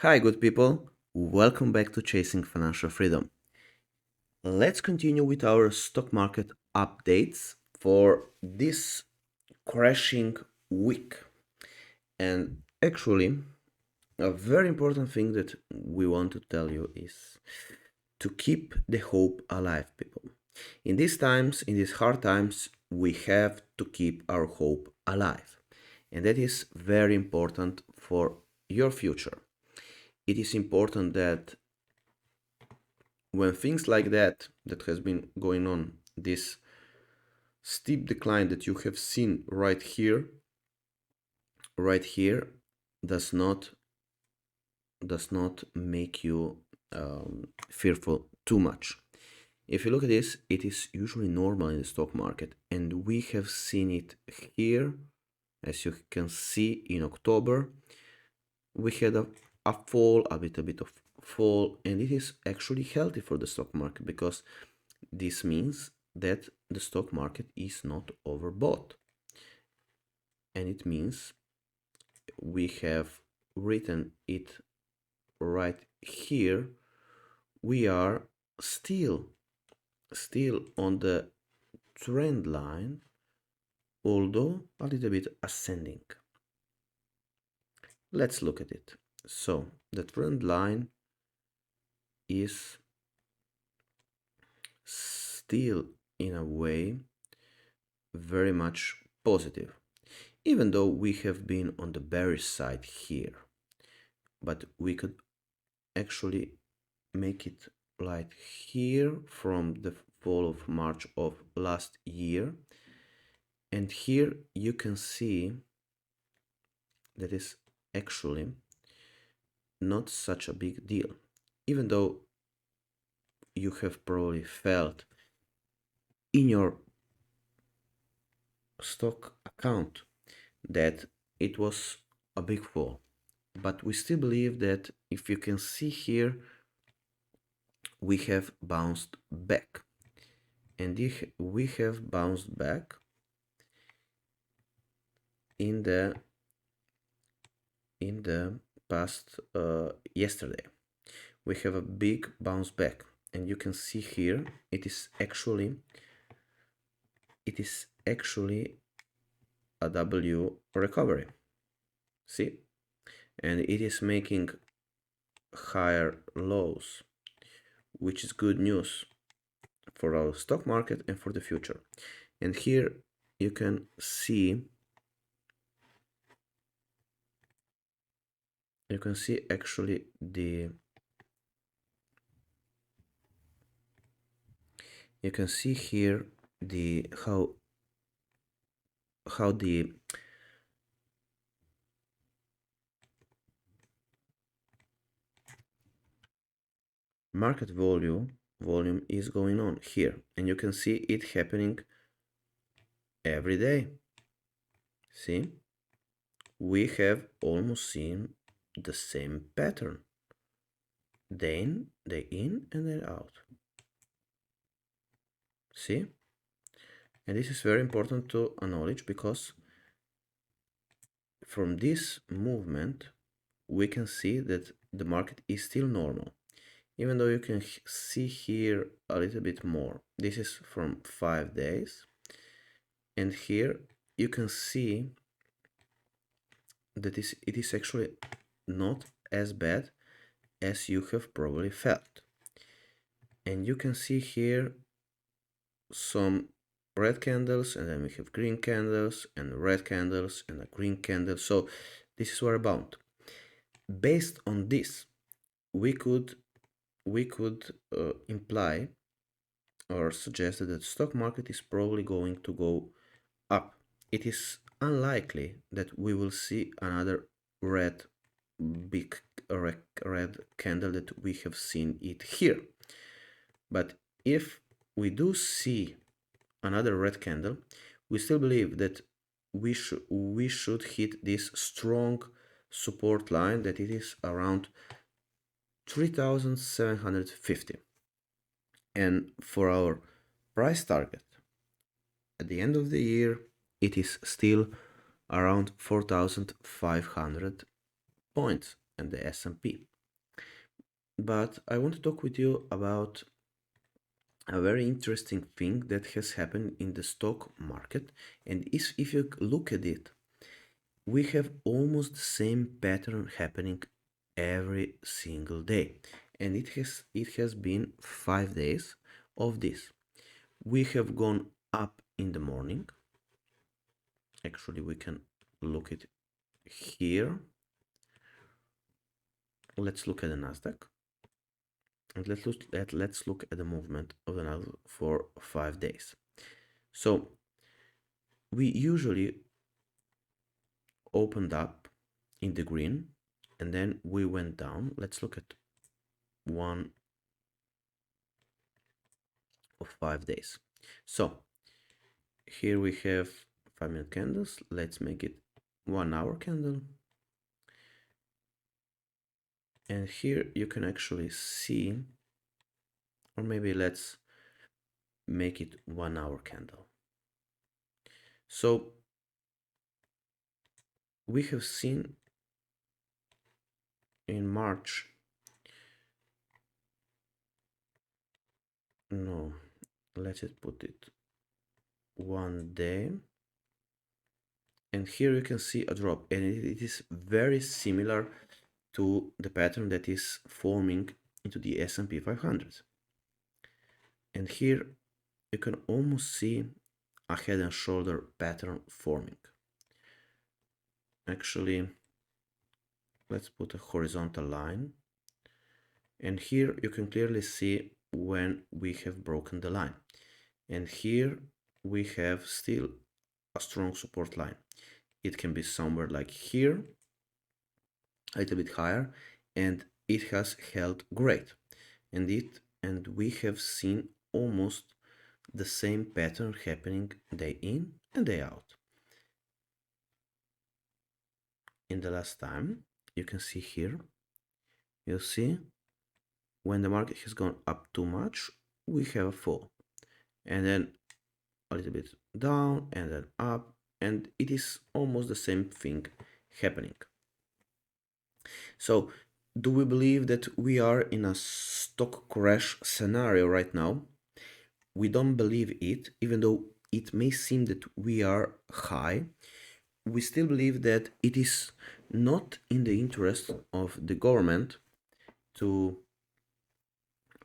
Hi, good people. Welcome back to Chasing Financial Freedom. Let's continue with our stock market updates for this crashing week. And actually, a very important thing that we want to tell you is to keep the hope alive, people. In these times, in these hard times, we have to keep our hope alive. And that is very important for your future. It is important that when things like that has been going on, this steep decline that you have seen right here does not make you fearful too much. If you look at this, it is usually normal in the stock market, and we have seen it here. As you can see, in October we had a fall, a bit of fall, and it is actually healthy for the stock market because this means that the stock market is not overbought. And it means we have written it right here. We are still on the trend line, although a little bit ascending. Let's look at it. So the trend line is still in a way very much positive, even though we have been on the bearish side here. But we could actually make it right here from the fall of March of last year. And here you can see that is actually not such a big deal, even though you have probably felt in your stock account that it was a big fall. But we still believe that if you can see here, we have bounced back. And if we have bounced back in the past yesterday. We have a big bounce back, and you can see here it is actually a W recovery. See? And it is making higher lows, which is good news for our stock market and for the future. And here you can see actually the you can see here the how the market volume is going on here, and you can see it happening every day. See, we have almost seen the same pattern, day in and day out. See, and this is very important to acknowledge because from this movement we can see that the market is still normal, even though you can see here a little bit more. This is from 5 days, and here you can see that it is actually not as bad as you have probably felt. And you can see here some red candles, and then we have green candles and red candles and a green candle. So this is where bound. Based on this, we could imply or suggest that the stock market is probably going to go up. It is unlikely that we will see another big red candle that we have seen it here. But if we do see another red candle, we still believe that we should hit this strong support line, that it is around 3,750. And for our price target at the end of the year, it is still around 4,500 points. and the S&P. But I want to talk with you about a very interesting thing that has happened in the stock market. And if you look at it, we have almost the same pattern happening every single day. And it has been 5 days of this. We have gone up in the morning. Actually, we can look at here. Let's look at the Nasdaq. And let's look at the movement of the Nasdaq for 5 days. So we usually opened up in the green and then we went down. Let's look at one of 5 days. So here we have 5-minute candles. Let's make it 1 hour candle. And here you can actually see, or maybe let's make it 1 hour candle. So we have seen in March, no, let's just put it 1 day. And here you can see a drop, and it is very similar to the pattern that is forming into the S&P 500. And here you can almost see a head and shoulder pattern forming. Actually, let's put a horizontal line. And here you can clearly see when we have broken the line. And here we have still a strong support line. It can be somewhere like here, a little bit higher, and it has held great. And we have seen almost the same pattern happening day in and day out. In the last time, you can see here, you see when the market has gone up too much, we have a fall, and then a little bit down and then up, and it is almost the same thing happening. So do we believe that we are in a stock crash scenario right now? We don't believe it, even though it may seem that we are high. We still believe that it is not in the interest of the government to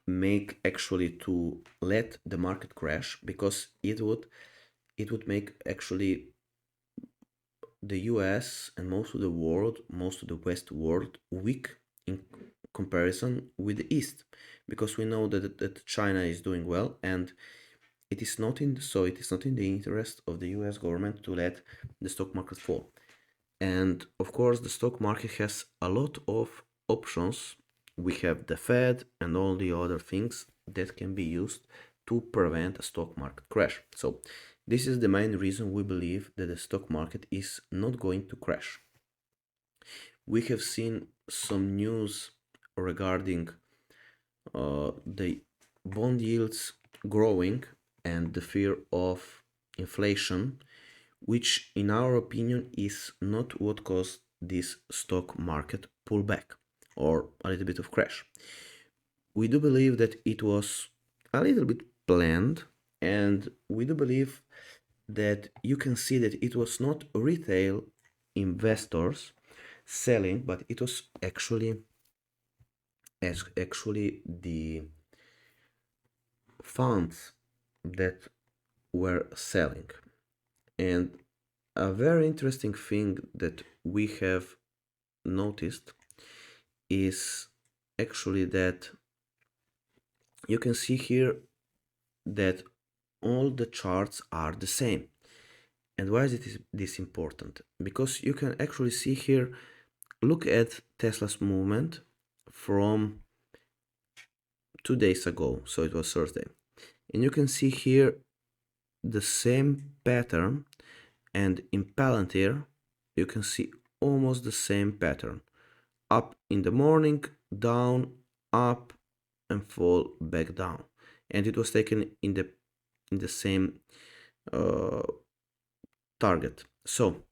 to let the market crash, because it would make actually the US and most of the world, most of the West world, weak in comparison with the East, because we know that China is doing well, and it is not in the interest of the US government to let the stock market fall. And of course, the stock market has a lot of options. We have the Fed and all the other things that can be used to prevent a stock market crash. So this is the main reason we believe that the stock market is not going to crash. We have seen some news regarding the bond yields growing and the fear of inflation, which in our opinion is not what caused this stock market pullback or a little bit of crash. We do believe that it was a little bit planned, and we do believe that you can see that it was not retail investors selling, but it was actually the funds that were selling. And a very interesting thing that we have noticed is actually that you can see here that all the charts are the same. And why is this important? Because you can actually see here, look at Tesla's movement from 2 days ago, so it was Thursday, and you can see here the same pattern, and in Palantir you can see almost the same pattern: up in the morning, down, up, and fall back down. And it was taken in the same target. So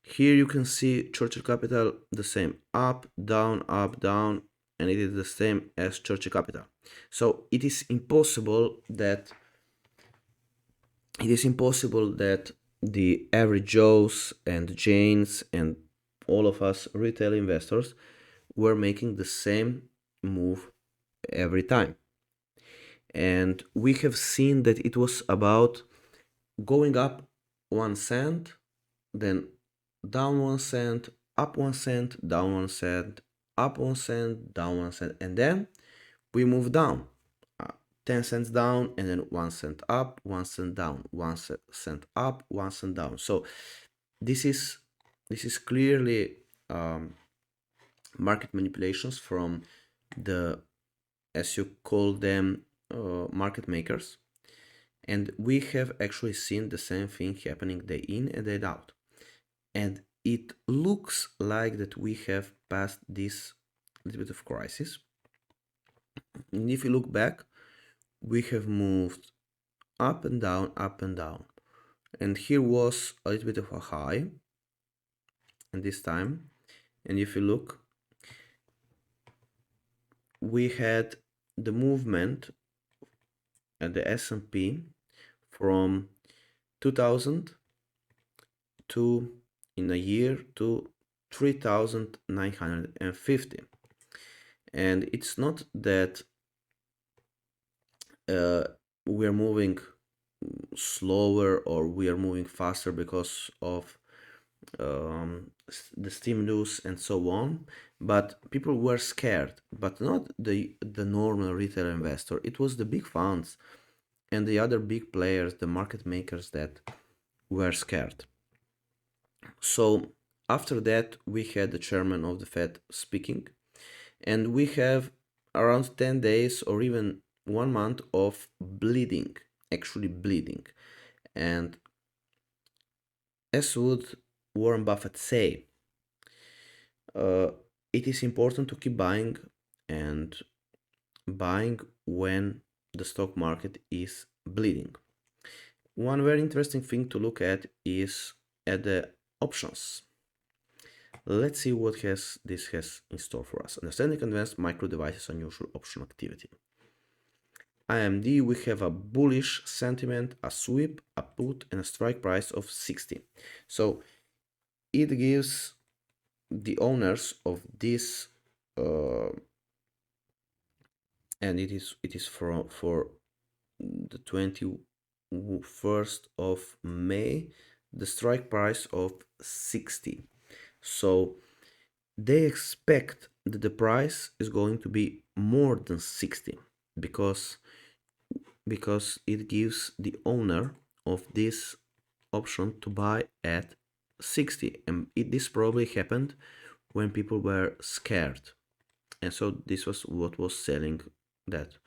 Here you can see Churchill Capital the same, up, down, and it is the same as Churchill Capital. So it is impossible that the average Joes and Janes and all of us retail investors were making the same move every time. And we have seen that it was about going up 1 cent, then down 1 cent, up 1 cent, down 1 cent, up 1 cent, down 1 cent, and then we move down. uh, 10 cents down, and then 1 cent up, 1 cent down, 1 cent up, 1 cent down. So this is clearly market manipulations from the, as you call them, market makers. And we have actually seen the same thing happening day in and day out. And it looks like that we have passed this little bit of crisis. And if you look back, we have moved up and down, up and down. And here was a little bit of a high, and this time, and if you look, we had the movement at the S&P from 2000 to, in a year, to 3950. And it's not that we are moving slower or we are moving faster because of the stimulus and so on, but people were scared, but not the normal retail investor. It was the big funds and the other big players, the market makers, that were scared. So after that, we had the chairman of the Fed speaking, and we have around 10 days or even 1 month of bleeding, actually bleeding. And as would Warren Buffett say, it is important to keep buying, and buying when the stock market is bleeding. One very interesting thing to look at is at the options. Let's see what this has in store for us. Understanding advanced micro devices unusual option activity. AMD, we have a bullish sentiment, a sweep, a put, and a strike price of 60. So it gives the owners of this, and it is for the 21st of May, the strike price of 60. So they expect that the price is going to be more than 60, because it gives the owner of this option to buy at 60, and this probably happened when people were scared, and so this was what was selling that.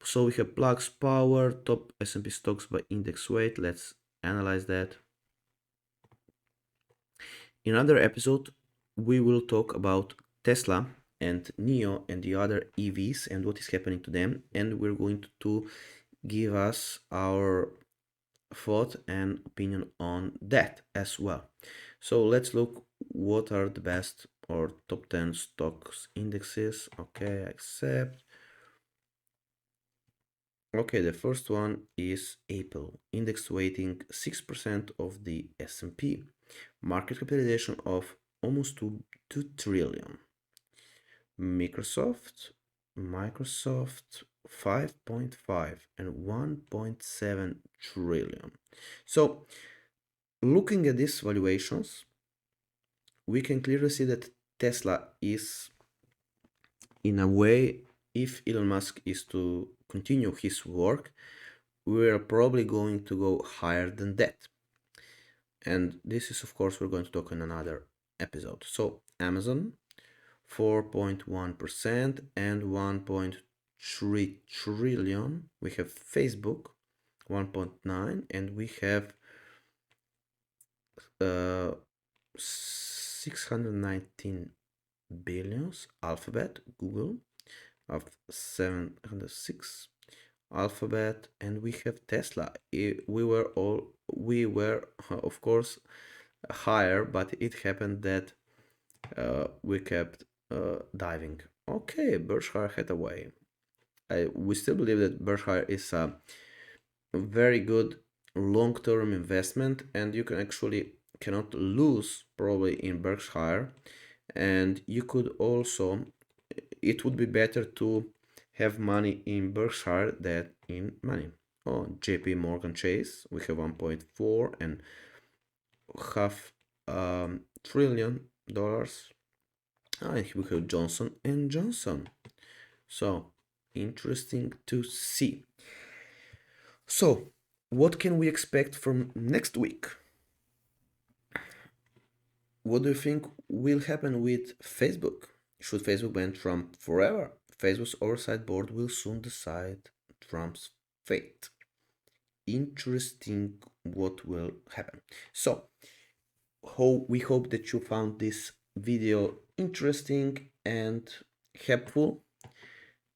So we have Plugs Power, top S&P stocks by index weight. Let's analyze that. In another episode, we will talk about Tesla and NIO and the other EVs and what is happening to them, and we're going to give us our thought and opinion on that as well. So let's look what are the best or top 10 stocks indexes. Okay, accept. Okay, the first one is Apple, index weighting 6% of the S&P, market capitalization of almost 2 trillion. Microsoft 5.5 and 1.7 trillion. So looking at these valuations, we can clearly see that Tesla is, in a way, if Elon Musk is to continue his work, we're probably going to go higher than that. And this is, of course, we're going to talk in another episode. So Amazon 4.1% and 1.3 trillion. We have Facebook 1.9, and we have 619 billions. Alphabet, Google of 706. Alphabet, and we have Tesla. We were of course higher, but it happened that we kept diving. Okay, Berkshire Hathaway. We still believe that Berkshire is a very good long-term investment, and you can actually cannot lose probably in Berkshire. And you could also, it would be better to have money in Berkshire than in money. Oh, JP Morgan Chase, we have 1.4 and half trillion dollars. And we have Johnson and Johnson. So interesting to see. So, what can we expect from next week? What do you think will happen with Facebook? Should Facebook ban Trump forever? Facebook's oversight board will soon decide Trump's fate. Interesting what will happen. So, we hope that you found this video interesting and helpful.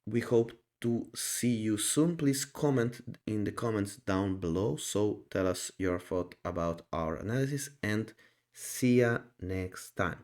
We hope to see you soon. Please comment in the comments down below. So tell us your thought about our analysis and see ya next time.